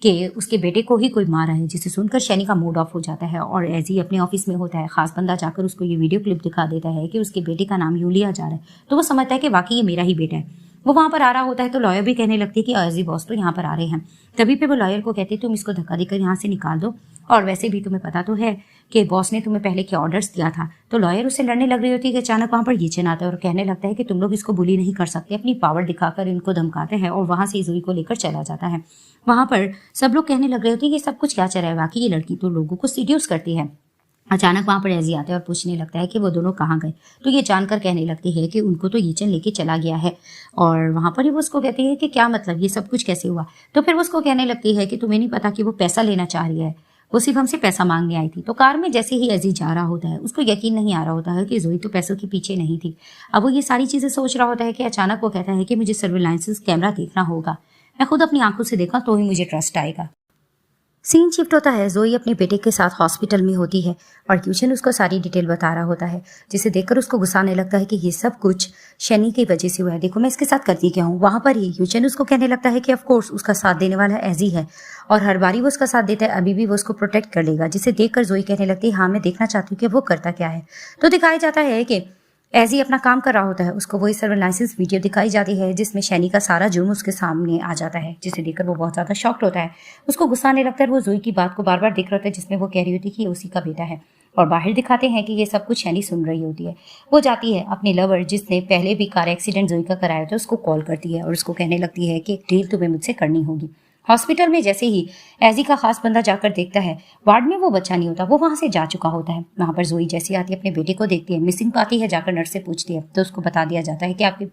Speaker 1: कि उसके बेटे को ही कोई मारा है, जिसे सुनकर शैनी का मूड ऑफ हो जाता है और एजी अपने ऑफिस में होता है। खास बंदा जाकर उसको ये वीडियो क्लिप दिखा देता है कि उसके बेटे का नाम यूं लिया जा रहा है। तो वो समझता है कि वाकई ये मेरा ही बेटा है। वो वहां पर आ रहा होता है तो लॉयर भी कहने लगती है कि एजी बॉस तो यहाँ पर आ रहे हैं। तभी पे वो लॉयर को कहती है तुम इसको धक्का देकर यहाँ से निकाल दो, और वैसे भी तुम्हें पता तो है कि बॉस ने तुम्हें पहले क्या ऑर्डर्स दिया था। तो लॉयर उससे लड़ने लग रही होती है कि अचानक वहां पर यीचन आता है और कहने लगता है कि तुम लोग इसको बुली नहीं कर सकते, अपनी पावर दिखाकर इनको धमकाते हैं और वहां से जोई को लेकर चला जाता है। वहां पर सब लोग कहने लग रहे होते हैं कि सब कुछ क्या चल रहा है, वाकई ये लड़की तो लोगों को सीड्यूस करती है। अचानक वहां पर एजी आता है और पूछने लगता है कि वो दोनों कहाँ गए। तो ये जानकर कहने लगती है कि उनको तो यीचन लेके चला गया है। और वहां पर ही वो उसको कहती है कि क्या मतलब, ये सब कुछ कैसे हुआ। तो फिर वो उसको कहने लगती है कि तुम्हें नहीं पता कि वो पैसा लेना चाह रही है, वो सिर्फ हमसे पैसा मांगने आई थी। तो कार में जैसे ही एजी जा रहा होता है उसको यकीन नहीं आ रहा होता है कि जोई तो पैसों के पीछे नहीं थी। अब वो ये सारी चीजें सोच रहा होता है कि अचानक वो कहता है कि मुझे सर्विलांस कैमरा देखना होगा, मैं खुद अपनी आंखों से देखा तो ही मुझे ट्रस्ट आएगा। सीन शिफ्ट होता है, जोई अपने बेटे के साथ हॉस्पिटल में होती है और यूचन उसको सारी डिटेल बता रहा होता है, जिसे देखकर उसको गुस्सा आने लगता है कि ये सब कुछ शैनी की वजह से हुआ है, देखो मैं इसके साथ करती क्या हूँ। वहां पर ही यूचन उसको कहने लगता है कि ऑफ कोर्स उसका साथ देने वाला एजी है और हर बारी वो उसका साथ देता है, अभी भी वो उसको प्रोटेक्ट कर लेगा। जिसे देखकर जोई कहने लगती है हाँ मैं देखना चाहती हूँ कि वो करता क्या है। तो दिखाया जाता है कि एजी अपना काम कर रहा होता है, उसको वही सर्विलांस वीडियो दिखाई जाती है जिसमें शैनी का सारा जुर्म उसके सामने आ जाता है, जिसे देखकर वो बहुत ज्यादा शॉक्ड होता है। उसको गुस्सा आने लगता है, वो जोई की बात को बार बार देख रहा होता है जिसमें वो कह रही होती है कि ये उसी का बेटा है। और बाहर दिखाते हैं कि ये सब कुछ शैनी सुन रही होती है। वो जाती है अपने लवर जिसने पहले भी कार एक्सीडेंट जोई का कराया था उसको कॉल करती है और उसको कहने लगती है कि एक डील तुम्हें मुझसे करनी होगी। हॉस्पिटल में जैसे ही एजी का खास बंदा जाकर देखता है वार्ड में वो बच्चा नहीं होता, वो वहां से जा चुका होता है। वहां पर जोई जैसी आती है अपने बेटे को देखती है, मिसिंग पाती है, जाकर नर्स से पूछती है तो उसको बता दिया जाता है कि आपके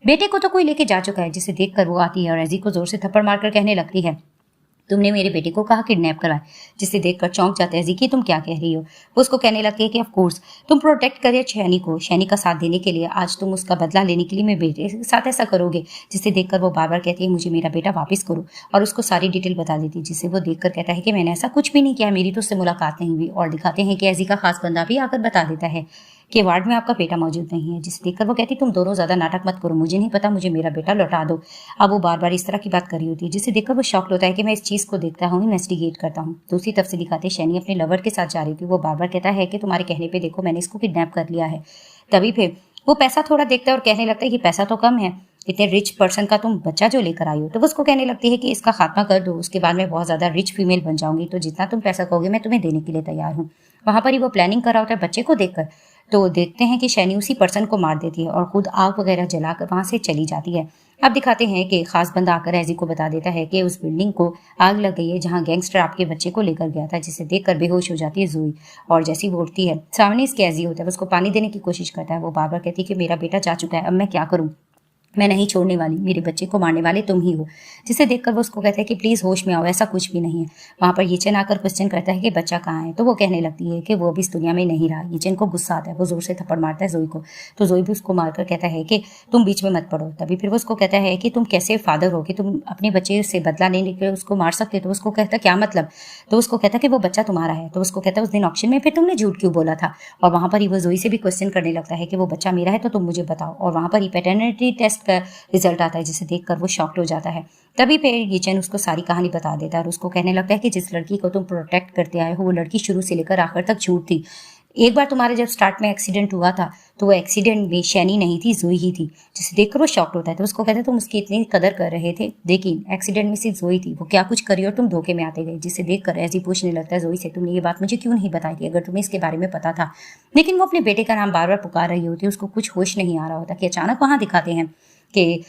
Speaker 1: बेटे को तो कोई लेके जा चुका है। जिसे देखकर वो आती है और एजी को जोर से थप्पड़ मारकर कहने लगती है तुमने मेरे बेटे को कहा किडनैप करा। जिसे देखकर चौंक जाता है जी कि तुम क्या कह रही हो। वो उसको कहने लगती है कि ऑफ कोर्स तुम प्रोटेक्ट करिए शैनी को, शैनी का साथ देने के लिए आज तुम उसका बदला लेने के लिए मेरे बेटे के साथ ऐसा करोगे। जिसे देखकर वो बार बार कहती है मुझे मेरा बेटा वापस करो और उसको सारी डिटेल बता देती है। जिसे वो देखकर कहता है कि मैंने ऐसा कुछ भी नहीं किया, मेरी तो उससे मुलाकात नहीं हुई। और दिखाते हैं कि एजी का खास बंदा भी आकर बता देता है कि वार्ड में आपका बेटा मौजूद नहीं है। जिसे देखकर वो कहती तुम दोनों ज्यादा नाटक मत करो, मुझे नहीं पता, मुझे मेरा बेटा लौटा दो। अब वो बार बार इस तरह की बात कर रही होती है जिसे देखकर वो शॉक होता है कि मैं इस चीज को देखता हूँ, इन्वेस्टिगेट करता हूँ। दूसरी तरफ से दिखाते शैनी अपने लवर के साथ जा रही थी। वो बार बार कहता है कि तुम्हारे कहने पे देखो मैंने इसको किडनैप कर लिया है। तभी फिर वो पैसा थोड़ा देखता है और कहने लगता है कि पैसा तो कम है, इतने रिच पर्सन का तुम बच्चा जो लेकर आई हो। तो वो उसको कहने लगती है कि इसका खात्मा कर दो, उसके बाद मैं बहुत ज्यादा रिच फीमेल बन जाऊंगी, तो जितना तुम पैसा कहोगे मैं तुम्हें देने के लिए तैयार हूँ। वहां पर ही वो प्लानिंग कर रहा होता है बच्चे को देखकर। तो देखते हैं कि शैनी उसी पर्सन को मार देती है और खुद आग वगैरह जलाकर वहां से चली जाती है। अब दिखाते हैं कि खास बंदा आकर एजी को बता देता है कि उस बिल्डिंग को आग लग गई है जहां गैंगस्टर आपके बच्चे को लेकर गया था। जिसे देखकर बेहोश हो जाती है जोई और जैसी वो उठती है सामने इसके एजी होता है, उसको पानी देने की कोशिश करता है। वो बार बार कहती है कि मेरा बेटा जा चुका है, अब मैं क्या करूं, मैं नहीं छोड़ने वाली, मेरे बच्चे को मारने वाले तुम ही हो। जिसे देखकर वो उसको कहता है कि प्लीज होश में आओ, ऐसा कुछ भी नहीं है। वहां पर यीचन आकर क्वेश्चन करता है कि बच्चा कहाँ है। तो वो कहने लगती है कि वो भी इस दुनिया में नहीं रहा। यीचन को गुस्सा आता है, वो जोर से थप्पड़ मारता है जोई को। तो जोई भी उसको मारकर कहता है कि तुम बीच में मत पड़ो। तभी फिर वो उसको कहता है कि तुम कैसे फादर हो कि तुम अपने बच्चे से बदला लेने के लिए उसको मार सकते। तो उसको कहता क्या मतलब। तो उसको कहता कि वो बच्चा तुम्हारा है। तो उसको कहता है उस दिन ऑक्शन में फिर तुमने झूठ क्यों बोला था। और वहां पर ही वो जोई से भी क्वेश्चन करने लगता है कि वो बच्चा मेरा है तो तुम मुझे बताओ। और वहां पर ही पैटर्निटी टेस्ट का रिजल्ट आता है जिसे देखकर वो शॉक्ड हो जाता है। तभी फिर यीचन उसको सारी कहानी बता देता है और उसको कहने लगता है कि जिस लड़की को तुम प्रोटेक्ट करते आए हो वो लड़की शुरू से लेकर आखिर तक झूठ थी। एक बार तुम्हारा जब स्टार्ट में एक्सीडेंट हुआ था तो वो एक्सीडेंट में शैनी नहीं थी, जोई ही थी, जिसे देखकर वो शॉक्ड होता है। तो उसको कहते हैं तुम उसकी इतनी कदर कर रहे थे, लेकिन एक्सीडेंट में सिर्फ जोई थी, वो क्या कुछ करी और तुम धोखे में आते गए। जिसे देखकर ऐसी पूछने लगता है जोई से, तुमने ये बात मुझे क्यों नहीं बताई थी अगर तुम्हें इसके बारे में पता था। लेकिन वो अपने बेटे का नाम बार बार पुकार रही होती है, उसको कुछ होश नहीं आ रहा होता कि अचानक वहां दिखाते हैं कि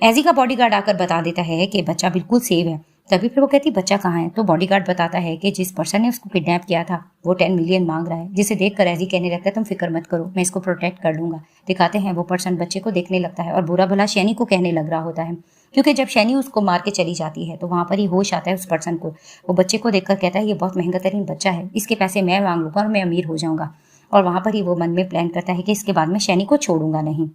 Speaker 1: एजी का बॉडीगार्ड आकर बता देता है कि बच्चा बिल्कुल सेव है। तभी फिर वो कहती बच्चा कहाँ है। तो बॉडीगार्ड बताता है कि जिस पर्सन ने उसको किडनैप किया था वो 10 मिलियन मांग रहा है। जिसे देखकर एजी कहने लगता है तुम फिक्र मत करो, मैं इसको प्रोटेक्ट कर लूंगा। दिखाते हैं वो पर्सन बच्चे को देखने लगता है और बुरा भला शैनी को कहने लग रहा होता है, क्योंकि जब शैनी उसको मार के चली जाती है तो वहां पर ही होश आता है उस पर्सन को। वो बच्चे को देखकर कहता है ये बहुत महंगा तरीन बच्चा है, इसके पैसे मैं मांग लूंगा और मैं अमीर हो जाऊंगा। और वहां पर ही वो मन में प्लान करता है कि इसके बाद में शैनी को छोड़ूंगा नहीं।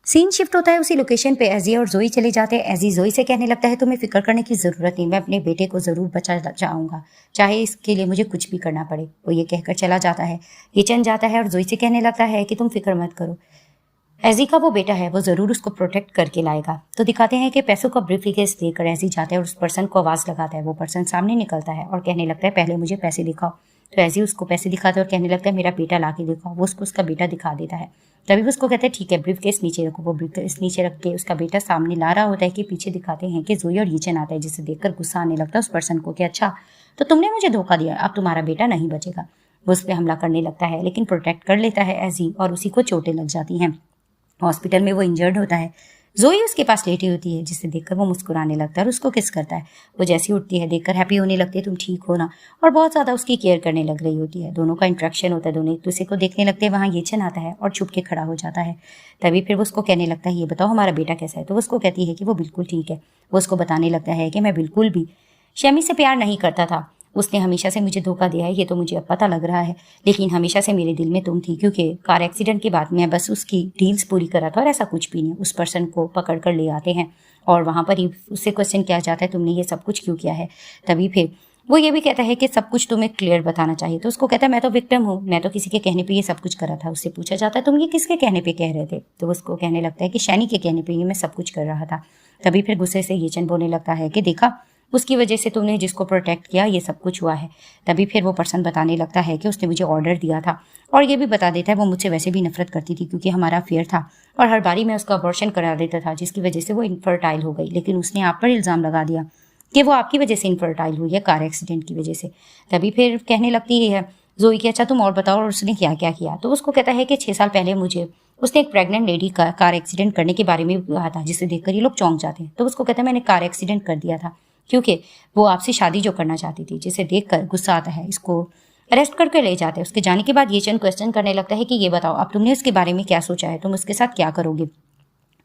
Speaker 1: सीन शिफ्ट होता है उसी लोकेशन पे। एजी और जोई चले जाते हैं। एजी जोई से कहने लगता है तुम्हें फिक्र करने की जरूरत नहीं, मैं अपने बेटे को जरूर बचा जाऊंगा, चाहे इसके लिए मुझे कुछ भी करना पड़े। वो ये कहकर चला जाता है। किचन जाता है और जोई से कहने लगता है कि तुम फिक्र मत करो, एजी का वो बेटा है, वो जरूर उसको प्रोटेक्ट करके लाएगा। तो दिखाते हैं कि पैसों का ब्रीफकेस लेकर एजी जाता है और उस पर्सन को आवाज लगाता है। वो पर्सन सामने निकलता है और कहने लगता है पहले मुझे पैसे दिखाओ। तो एजी उसको पैसे दिखाता है और कहने लगता है मेरा बेटा ला के दिखाओ। वो उसको उसका बेटा दिखा देता है। तभी वो उसको कहते हैं ठीक है ब्रीफकेस नीचे रखो। वो ब्रीफकेस नीचे रख के उसका बेटा सामने ला रहा होता है कि पीछे दिखाते हैं कि जोई और यीचन आता है, जिसे देखकर गुस्सा आने लगता है उस पर्सन को कि अच्छा तो तुमने मुझे धोखा दिया, अब तुम्हारा बेटा नहीं बचेगा। वो उस पर हमला करने लगता है लेकिन प्रोटेक्ट कर लेता है एजी और उसी को चोटें लग जाती हैं। हॉस्पिटल में वो इंजर्ड होता है। जोई उसके पास लेटी होती है, जिसे देखकर वो मुस्कुराने लगता है और उसको किस करता है। वो जैसी उठती है देखकर हैप्पी होने लगती है तुम ठीक हो ना, और बहुत ज्यादा उसकी केयर करने लग रही होती है। दोनों का इंट्रैक्शन होता है, दोनों एक दूसरे को देखने लगते हैं। वहाँ येचन आता है और छुप के खड़ा हो जाता है। तभी फिर वो उसको कहने लगता है ये बताओ हमारा बेटा कैसा है। तो वो उसको कहती है कि वो बिल्कुल ठीक है। वो उसको बताने लगता है कि मैं बिल्कुल भी शमी से प्यार नहीं करता था, उसने हमेशा से मुझे धोखा दिया है, ये तो मुझे अब पता लग रहा है, लेकिन हमेशा से मेरे दिल में तुम थी, क्योंकि कार एक्सीडेंट के बाद मैं बस उसकी डील्स पूरी करा था और ऐसा कुछ भी नहीं। उस पर्सन को पकड़ कर ले आते हैं और वहाँ पर ही उससे क्वेश्चन किया जाता है तुमने ये सब कुछ क्यों किया है। तभी फिर वो ये भी कहता है कि सब कुछ तुम्हें क्लियर बताना चाहिए। तो उसको कहता है मैं तो विक्टिम हूँ, मैं तो किसी के कहने पे ये सब कुछ करा था। उससे पूछा जाता है तुम ये किसके कहने पे कह रहे थे। तो उसको कहने लगता है कि शैनी के कहने पे ये मैं सब कुछ कर रहा था। तभी फिर गुस्से से येचन बोलने लगता है कि देखा उसकी वजह से तुमने जिसको प्रोटेक्ट किया ये सब कुछ हुआ है। तभी फिर वो पर्सन बताने लगता है कि उसने मुझे ऑर्डर दिया था और ये भी बता देता है वो मुझसे वैसे भी नफरत करती थी क्योंकि हमारा अफेयर था और हर बारी मैं उसका अबॉर्शन करा देता था, जिसकी वजह से वो इनफर्टाइल हो गई। लेकिन उसने आप पर इल्ज़ाम लगा दिया कि वो आपकी वजह से इनफर्टाइल हुई है, कार एक्सीडेंट की वजह से। तभी फिर कहने लगती है जोई कि अच्छा तुम और बताओ और उसने क्या क्या किया। तो उसको कहता है कि 6 साल पहले मुझे उसने एक प्रेग्नेंट लेडी का कार एक्सीडेंट करने के बारे में कहा था, जिसे देखकर ये लोग चौंक जाते हैं। तो उसको कहता है मैंने कार एक्सीडेंट कर दिया था क्योंकि वो आपसे शादी जो करना चाहती थी, जिसे देखकर गुस्सा आता है। इसको अरेस्ट करके ले जाते हैं। उसके जाने के बाद येचन क्वेश्चन करने लगता है कि ये बताओ अब तुमने उसके बारे में क्या सोचा है, तुम उसके साथ क्या करोगे।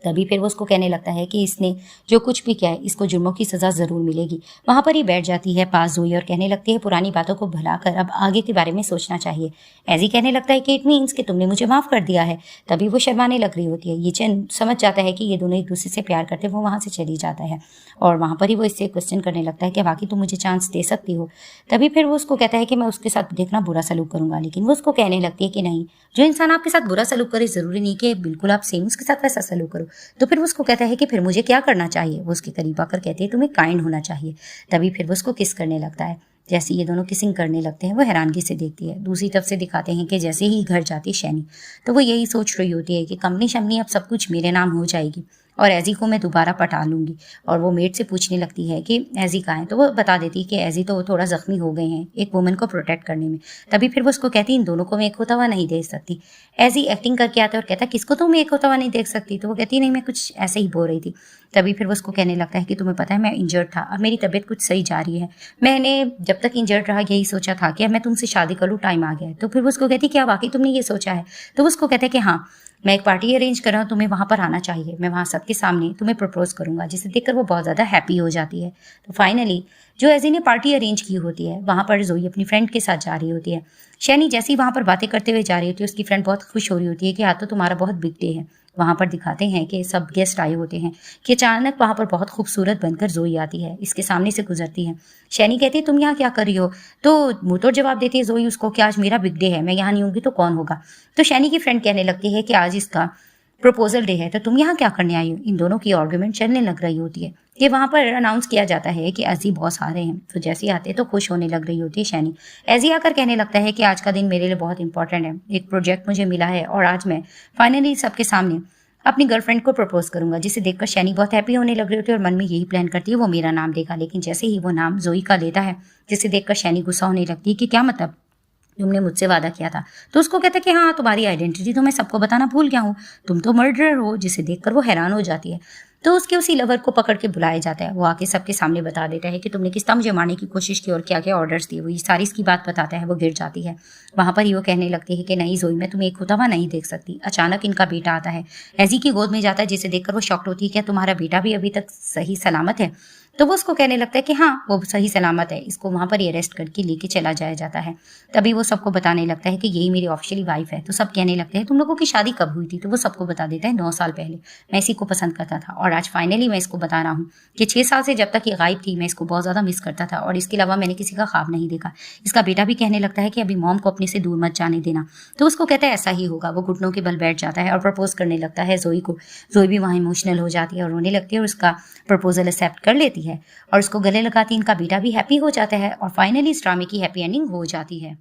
Speaker 1: तभी फिर वो उसको कहने लगता है कि इसने जो कुछ भी किया है इसको जुर्मों की सजा जरूर मिलेगी। वहां पर ही बैठ जाती है पास जोई और कहने लगती है पुरानी बातों को भुलाकर अब आगे के बारे में सोचना चाहिए। ऐसी कहने लगता है कि इट मीन्स कि तुमने मुझे माफ कर दिया है। तभी वो शर्माने लग रही होती है। येचन समझ जाता है कि ये दोनों एक दूसरे से प्यार करते, वो वहां से चली जाता है और वहां पर ही वो इससे क्वेश्चन करने लगता है कि बाकी तुम मुझे चांस दे सकती हो। तभी फिर वो उसको कहता है कि मैं उसके साथ देखना बुरा सलूक करूंगा, लेकिन वो उसको कहने लगती है कि नहीं, जो इंसान आपके साथ बुरा सलूक करे जरूरी नहीं कि बिल्कुल आप सेम उसके साथ वैसा सलूक करो। तो फिर वो उसको कहता है कि फिर मुझे क्या करना चाहिए। वो उसके करीब आकर कहती है तुम्हें काइंड होना चाहिए। तभी फिर वो उसको किस करने लगता है। जैसे ये दोनों किसिंग करने लगते हैं वो हैरानगी से देखती है। दूसरी तरफ से दिखाते हैं कि जैसे ही घर जाती है शैनी तो वो यही सोच रही होती है कि कंपनी शमनी अब सब कुछ मेरे नाम हो जाएगी और एजी को मैं दोबारा पटा लूंगी। और वो मेड से पूछने लगती है कि एजी कहाँ है। तो वो बता देती है कि एजी तो थोड़ा जख्मी हो गए हैं एक वुमन को प्रोटेक्ट करने में। तभी फिर वो उसको कहती इन दोनों को मैं एक होता हुआ नहीं देख सकती। एजी एक्टिंग करके आता है और कहता है किसको तुम एक होता हुआ नहीं देख सकती। तो वो कहती नहीं मैं कुछ ऐसे ही बोल रही थी। तभी फिर वो उसको कहने लगता है कि तुम्हें पता है मैं इंजर्ड था, अब मेरी तबीयत कुछ सही जा रही है, मैंने जब तक इंजर्ड रहा यही सोचा था कि अब मैं तुमसे शादी कर लूँ, टाइम आ गया है। तो फिर वो उसको कहती क्या वाकई तुमने ये सोचा है। तो वो उसको कहता है कि हाँ मैं एक पार्टी अरेंज कर रहा हूँ, तुम्हें वहाँ पर आना चाहिए, मैं वहाँ सबके सामने तुम्हें प्रपोज करूंगा। जिसे देखकर वो बहुत ज़्यादा हैप्पी हो जाती है। तो फाइनली जो एजी ने पार्टी अरेंज की होती है वहाँ पर जोई अपनी फ्रेंड के साथ जा रही होती है। शैनी जैसे ही वहाँ पर बातें करते हुए जा रही होती है उसकी फ्रेंड बहुत खुश हो रही होती है कि आज तो तुम्हारा बहुत बिग डे है। वहाँ पर दिखाते हैं कि सब गेस्ट आए होते हैं कि अचानक वहाँ पर बहुत खूबसूरत बनकर जोई आती है, इसके सामने से गुजरती है। शैनी कहती है तुम यहाँ क्या कर रही हो। तो मुँह तोड़ जवाब देती है जोई उसको कि आज मेरा बिग डे है, मैं यहाँ नहीं होंगी तो कौन होगा। तो शैनी की फ्रेंड कहने लगती है कि आज इसका प्रपोजल डे है तो तुम यहाँ क्या करने आई हो। इन दोनों की आर्गुमेंट चलने लग रही होती है कि वहां पर अनाउंस किया जाता है कि एजी बॉस आ रहे हैं। तो जैसे ही आते तो खुश होने लग रही होती है शैनी। एजी आकर कहने लगता है कि आज का दिन मेरे लिए बहुत इंपॉर्टेंट है, एक प्रोजेक्ट मुझे मिला है और आज मैं फाइनली सबके सामने अपनी गर्लफ्रेंड को प्रपोज करूंगा। जिसे देखकर शैनी बहुत हैप्पी होने लग रही होती है और मन में यही प्लान करती है वो मेरा नाम देगा। लेकिन जैसे ही वो नाम जोई का लेता है, जिसे देखकर शैनी गुस्सा होने लगती है कि क्या मतलब, तुमने मुझसे वादा किया था। तो उसको कहता है कि हाँ, तुम्हारी आइडेंटिटी तो मैं सबको बताना भूल गया हूँ, तुम तो मर्डरर हो। जिसे देखकर वो हैरान हो जाती है। तो उसके उसी लवर को पकड़ के बुलाया जाता है। वो आके सबके सामने बता देता है कि तुमने किस तरह मुझे मारने की कोशिश की और क्या क्या ऑर्डर्स दिए। वो ये सारी इसकी बात बताता है। वो गिर जाती है। वहां पर ही वो कहने लगती है कि नहीं जोई, मैं तुम्हें एक होता हुआ नहीं देख सकती। अचानक इनका बेटा आता है, एजी की गोद में जाता है, जिसे देखकर वो शॉक्ड होती है। क्या तुम्हारा बेटा भी अभी तक सही सलामत है। तो वो उसको कहने लगता है कि हाँ, वो सही सलामत है। इसको वहां पर ही अरेस्ट करके लेके चला जाया जाता है। तभी वो सबको बताने लगता है कि यही मेरी ऑफिशियली वाइफ है। तो सब कहने लगते हैं तुम लोगों की शादी कब हुई थी। तो वो सबको बता देता है 9 साल पहले मैं इसी को पसंद करता था और आज फाइनली मैं इसको बता रहा हूँ कि 6 साल से जब तक ये गायब थी मैं इसको बहुत ज्यादा मिस करता था और इसके अलावा मैंने किसी का ख्वाब नहीं देखा। इसका बेटा भी कहने लगता है कि अभी मॉम को अपने से दूर मत जाने देना। तो उसको कहता है ऐसा ही होगा। वो घुटनों के बल बैठ जाता है और प्रपोज करने लगता है जोई को। जोई भी वहाँ इमोशनल हो जाती है और रोने लगती है और उसका प्रपोजल एक्सेप्ट कर लेती है और उसको गले लगाती। इनका बेटा भी हैप्पी हो जाता है और फाइनली इस ड्रामे की हैप्पी एंडिंग हो जाती है।